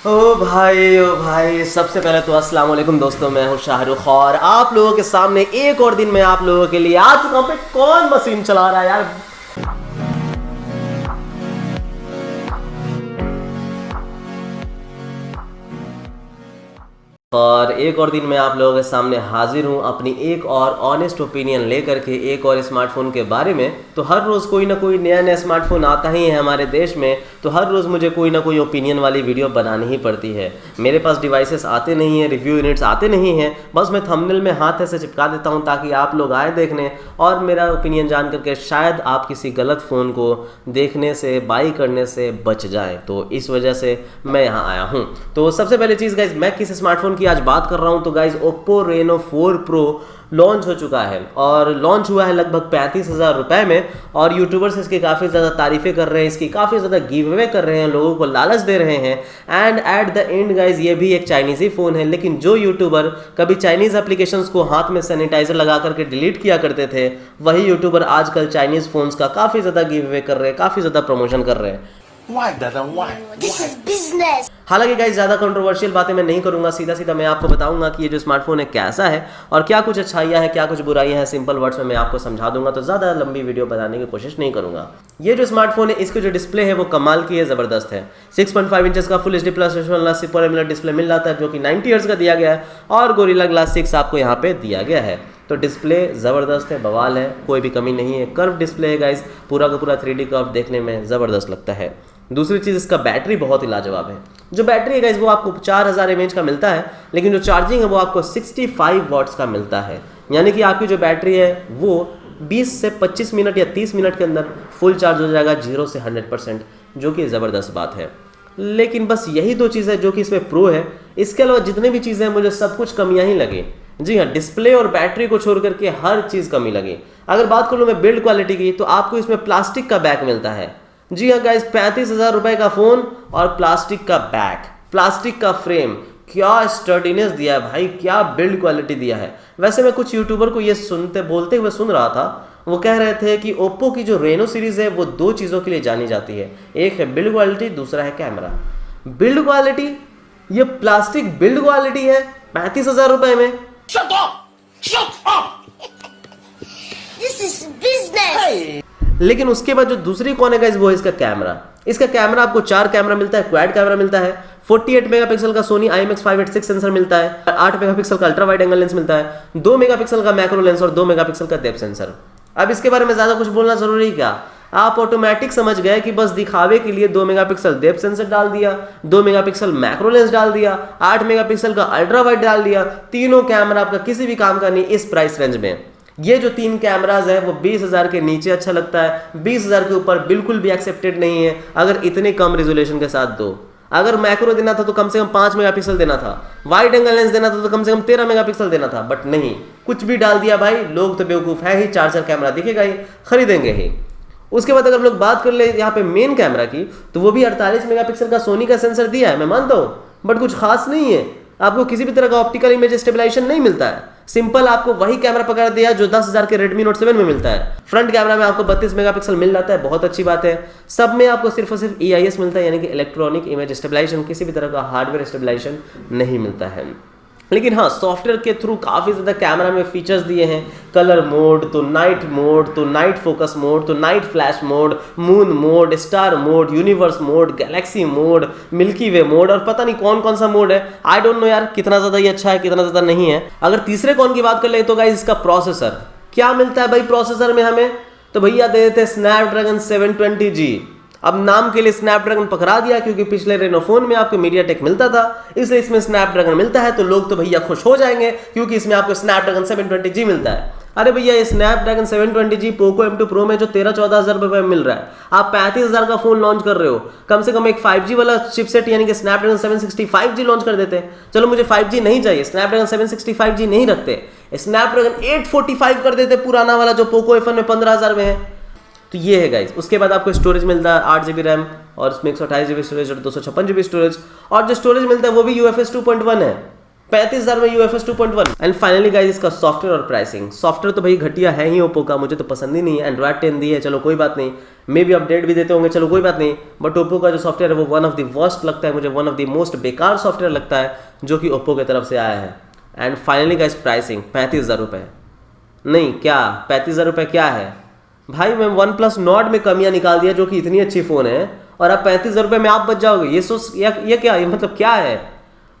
ओ भाई सबसे पहले तो अस्सलाम वालेकुम दोस्तों, मैं हूँ शाहरुख और आप लोगों के सामने एक और दिन में आप लोगों के लिए आ चुका हूँ पे कौन मशीन चला रहा है यार। और एक और दिन मैं आप लोगों के सामने हाजिर हूँ अपनी एक और ऑनेस्ट ओपिनियन लेकर के एक और स्मार्टफोन के बारे में। तो हर रोज़ कोई ना कोई नया नया स्मार्टफोन आता ही है हमारे देश में, तो हर रोज़ मुझे कोई ना कोई ओपिनियन वाली वीडियो बनानी ही पड़ती है। मेरे पास डिवाइसेस आते नहीं हैं, रिव्यू यूनिट्स आते नहीं हैं, बस मैं थंबनेल में हाथ ऐसे चिपका देता हूँ ताकि आप लोग आए देखने और मेरा ओपिनियन जान करके शायद आप किसी गलत फ़ोन को देखने से बाई करने से बच जाएँ। तो इस वजह से मैं यहाँ आया हूँ। तो सबसे पहले चीज़ गाइज, मैं किस स्मार्टफोन की आज बात कर रहा हूं तो guys Oppo Reno 4 Pro launch हो चुका है और लॉन्च हुआ है लगभग 35,000 रुपए में। और यूट्यूबर्स इसकी काफ़ी ज़्यादा तारीफ़ें कर रहे हैं, इसकी काफ़ी ज़्यादा गिव अवे कर रहे हैं, लोगों को लालच दे रहे हैं। And at the end guys ये भी एक चाइनीज़ी फ़ोन है, लेकिन जो यूट्यूबर कभी चाइनीज़ एप्लीकेशंस को हाथ में सैनिटाइजर लगा करके डिलीट किया करते थे, वही यूट्यूबर आजकल चाइनीज़ फ़ोन्स का काफ़ी ज़्यादा गिव अवे कर रहे हैं, काफ़ी ज़्यादा प्रमोशन कर रहे हैं। Why, Dada? Why? This is business. हालांकि गाइस ज़्यादा कंट्रोवर्शियल बातें मैं नहीं करूंगा, सीधा सीधा मैं आपको बताऊंगा कि ये जो स्मार्टफोन है कैसा है और क्या कुछ अच्छाइयाँ हैं क्या कुछ बुराइयाँ हैं, सिंपल वर्ड्स में मैं आपको समझा दूंगा। तो ज़्यादा लंबी वीडियो बनाने की कोशिश नहीं करूंगा। ये जो स्मार्टफोन है इसकी जो डिस्प्ले है वो कमाल की है, ज़बरदस्त है। 6.5 इंचेस का full HD+ super AMOLED display मिल जाता है जो कि 90 हर्ट्ज का दिया गया है और गोरिल्ला ग्लास 6 आपको यहाँ पे दिया गया है। तो डिस्प्ले ज़बरदस्त है, बवाल है, कोई भी कमी नहीं है। कर्व डिस्प्ले है गाइज, पूरा का पूरा 3D कर्व देखने में ज़बरदस्त लगता है। दूसरी चीज़, इसका बैटरी बहुत ही लाजवाब है। जो बैटरी है गाइज वो आपको 4000 mAh का मिलता है, लेकिन जो चार्जिंग है वो आपको 65 वॉट्स का मिलता है। यानी कि आपकी जो बैटरी है वो 20 से 25 मिनट या 30 मिनट के अंदर फुल चार्ज हो जाएगा 0 से 100%, जो कि ज़बरदस्त बात है। लेकिन बस यही दो चीज़ है जो कि इसमें प्रो है। इसके अलावा जितने भी चीज़ें हैं मुझे सब कुछ कमियाँ ही लगी। जी हाँ, डिस्प्ले और बैटरी को छोड़ करके हर चीज़ कमी लगी। अगर बात करूँ मैं बिल्ड क्वालिटी की, तो आपको इसमें प्लास्टिक का बैक मिलता है। जी हाँ गाइस, 35,000 रुपए का फ़ोन और प्लास्टिक का बैक, प्लास्टिक का फ्रेम, क्या स्टर्डीनेस दिया है भाई, क्या बिल्ड क्वालिटी दिया है। वैसे मैं कुछ यूट्यूबर को ये बोलते हुए सुन रहा था, वो कह रहे थे कि ओप्पो की जो रेनो सीरीज़ है वो दो चीज़ों के लिए जानी जाती है, एक है बिल्ड क्वालिटी, दूसरा है कैमरा। बिल्ड क्वालिटी, ये प्लास्टिक बिल्ड क्वालिटी है 35,000 रुपए में। Shut up! Shut up! This is business. Hey. लेकिन उसके बाद जो दूसरी कौन है गाइस वो है इसका कैमरा। इसका कैमरा आपको 4 कैमरा मिलता है, क्वाड कैमरा मिलता है, 48 मेगापिक्सल का सोनी IMX586 सेंसर मिलता है, 8 मेगापिक्सल का अल्ट्रा वाइड एंगल लेंस मिलता है, 2 मेगापिक्सल का मैक्रो लेंस और 2 मेगापिक्सल का डेप्थ सेंसर। अब इसके बारे में ज़्यादा कुछ बोलना जरूरी क्या, आप ऑटोमेटिक समझ गए कि बस दिखावे के लिए 2 मेगापिक्सल डेप्थ सेंसर डाल दिया, 2 मेगापिक्सल मैक्रो लेंस डाल दिया, 8 मेगापिक्सल का अल्ट्रा वाइड डाल दिया, तीनों कैमरा आपका किसी भी काम का नहीं इस प्राइस रेंज में। ये जो 3 कैमराज है वो 20,000 के नीचे अच्छा लगता है, 20,000 के ऊपर बिल्कुल भी एक्सेप्टेड नहीं है अगर इतने कम रेजोल्यूशन के साथ दो। अगर मैक्रो देना था तो कम से कम 5 मेगापिक्सल देना था, वाइड एंगल लेंस देना था तो कम से कम 13 मेगापिक्सल देना था, बट नहीं, कुछ भी डाल दिया भाई। लोग तो बेवकूफ़ है ही, 4 कैमरा दिखेगा ही, खरीदेंगे ही। उसके बाद अगर हम लोग बात कर ले यहाँ पे मेन कैमरा की, तो वो भी 48 मेगापिक्सल का सोनी का सेंसर दिया है, मैं मानता हूँ, बट कुछ खास नहीं है। आपको किसी भी तरह का ऑप्टिकल इमेज स्टेबलाइजेशन नहीं मिलता है, सिंपल आपको वही कैमरा पकड़ दिया जो 10,000 के Redmi Note 7 में मिलता है। फ्रंट कैमरा में आपको 32 मेगापिक्सल मिल जाता है, बहुत अच्छी बात है। सब में आपको सिर्फ और सिर्फ EIS मिलता है, यानी कि इलेक्ट्रॉनिक इमेज स्टेबलाइजेशन, किसी भी तरह का हार्डवेयर स्टेबलाइजेशन नहीं मिलता है। लेकिन हाँ, सॉफ्टवेयर के थ्रू काफ़ी ज़्यादा कैमरा में फीचर्स दिए हैं, कलर मोड, तो नाइट फोकस मोड, तो night flash mode, moon mode, star mode, universe mode, galaxy mode, milky way mode और पता नहीं कौन कौन सा मोड है। आई डोंट नो यार कितना ज़्यादा ये अच्छा है कितना ज़्यादा नहीं है। अगर तीसरे कौन की बात कर ले तो गाइस इसका प्रोसेसर क्या मिलता है भाई प्रोसेसर में हमें, तो भैया दे देते स्नैपड्रैगन 720G। अब नाम के लिए स्नैपड्रैगन पकड़ा दिया क्योंकि पिछले रेनो फोन में आपको मीडियाटेक मिलता था, इसलिए इसमें स्नैपड्रैगन मिलता है, तो लोग तो भैया खुश हो जाएंगे क्योंकि इसमें आपको स्नैपड्रैगन 720G मिलता है। अरे भैया ये Snapdragon 720G Poco M2 Pro में जो 13-14 रुपए में मिल रहा है, आप 35,000 का फोन लॉन्च कर रहे हो, कम से कम एक 5G वाला चिपसेट यानी कि स्नैपड्रैगन 765G लॉन्च कर देते। चलो मुझे 5G नहीं चाहिए, स्नैपड्रैगन 765G नहीं रखते, स्नैपड्रैगन 845 कर देते पुराना वाला जो पोको F1 में 15,000 में है। तो ये है गाइज। उसके बाद आपको स्टोरेज मिलता है 8GB रैम और उसमें 128GB स्टोरेज और 256GB स्टोरेज, और जो स्टोरेज मिलता है वो भी UFS 2.1 है। 35,000 में UFS 2.1। एंड फाइनली गाइस इसका सॉफ्टवेयर और प्राइसिंग। सॉफ्टवेयर तो भाई घटिया है ही ओप्पो का, मुझे तो पसंद ही नहीं है। एंड्रॉइड 10 दी है, चलो कोई बात नहीं, मे भी अपडेट भी देते होंगे, चलो कोई बात नहीं। बट ओप्पो का जो सॉफ्टवेयर है वो वन ऑफ द वर्स्ट लगता है मुझे, वन ऑफ द मोस्ट बेकार सॉफ्टवेयर लगता है जो कि ओप्पो की तरफ से आया है। एंड फाइनली गाइस प्राइसिंग 35,000 रुपये नहीं, क्या 35,000 रुपये क्या है भाई। मैं OnePlus NORD में कमियां निकाल दिया जो कि इतनी अच्छी फ़ोन है, और अब 35,000 रुपये में आप बच जाओगे। ये क्या, ये मतलब क्या है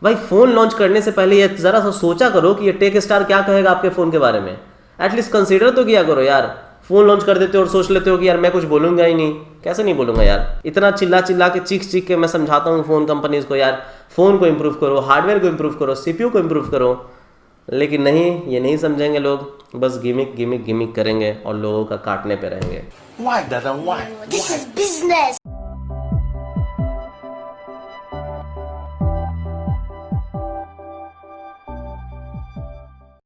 भाई। फ़ोन लॉन्च करने से पहले ये ज़रा सा सोचा करो कि ये टेक स्टार क्या कहेगा आपके फ़ोन के बारे में। एटलीस्ट कंसीडर तो किया करो यार। फ़ोन लॉन्च कर देते हो और सोच लेते हो कि यार मैं कुछ बोलूँगा ही नहीं। कैसे नहीं बोलूँगा यार, इतना चिल्ला चिल्ला के चीख के मैं समझाता हूँ फ़ोन कंपनीज़ को, यार फ़ोन को इम्प्रूव करो, हार्डवेयर को इम्प्रूव करो, CPU को इम्प्रूव करो। लेकिन नहीं, ये नहीं समझेंगे लोग, बस गिमिक गिमिक गिमिक करेंगे और लोगों का काटने पे रहेंगे। Why, Dada? Why? This is business.